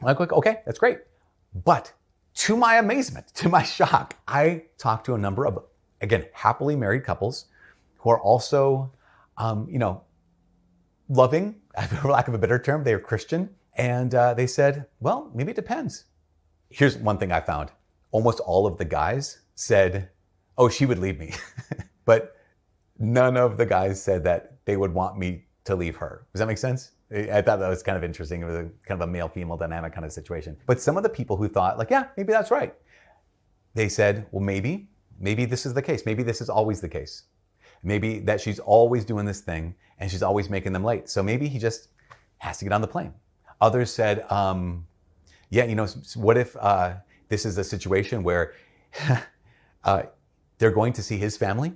I'm like, okay, that's great. But to my amazement, to my shock, I talked to a number of, again, happily married couples who are also, loving, for lack of a better term. They are Christian. And they said, well, maybe it depends. Here's one thing I found. Almost all of the guys said, oh, she would leave me. But none of the guys said that they would want me to leave her. Does that make sense? I thought that was kind of interesting. It was kind of a male-female dynamic kind of situation. But some of the people who thought, like, yeah, maybe that's right. They said, well, maybe this is the case. Maybe this is always the case. Maybe that she's always doing this thing and she's always making them late. So maybe he just has to get on the plane. Others said, what if this is a situation where they're going to see his family?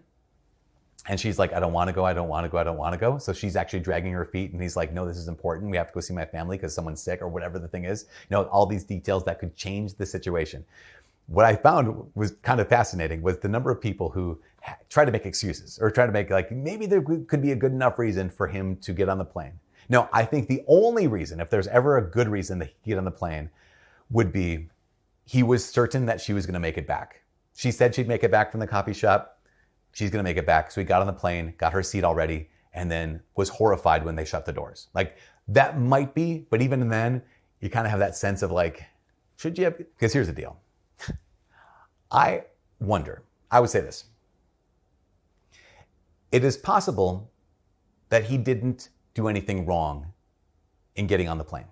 And she's like, I don't want to go, I don't want to go, I don't want to go. So she's actually dragging her feet and he's like, no, this is important. We have to go see my family because someone's sick or whatever the thing is. All these details that could change the situation. What I found was kind of fascinating was the number of people who try to make excuses or try to make maybe there could be a good enough reason for him to get on the plane. No, I think the only reason, if there's ever a good reason that he could get on the plane, would be he was certain that she was going to make it back. She said she'd make it back from the coffee shop. She's going to make it back. So he got on the plane, got her seat already, and then was horrified when they shut the doors. That might be, but even then, you kind of have that sense of should you have? Because here's the deal. I would say this. It is possible that he didn't do anything wrong in getting on the plane.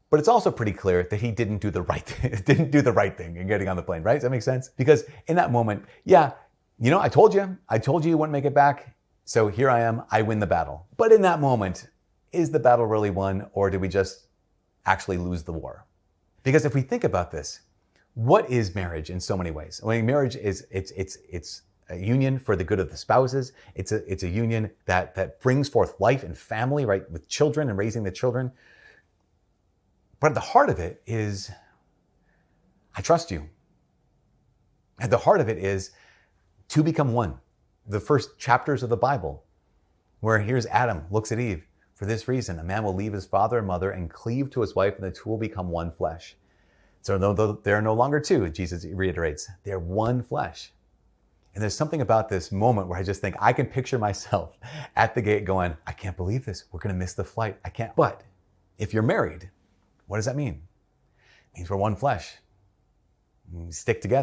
But it's also pretty clear that he didn't do the right thing in getting on the plane, right? Does that make sense? Because in that moment, I told you you wouldn't make it back. So here I am, I win the battle. But in that moment, is the battle really won or did we just actually lose the war? Because if we think about this, what is marriage in so many ways? I mean, marriage is, it's a union for the good of the spouses. It's a union that brings forth life and family, right? With children and raising the children. But at the heart of it is, I trust you. At the heart of it is to become one. The first chapters of the Bible, where here's Adam, looks at Eve. For this reason, a man will leave his father and mother and cleave to his wife, and the two will become one flesh. So there are no longer two, Jesus reiterates. They're one flesh. And there's something about this moment where I just think I can picture myself at the gate going, I can't believe this. We're going to miss the flight. I can't. But if you're married, what does that mean? It means we're one flesh. We stick together.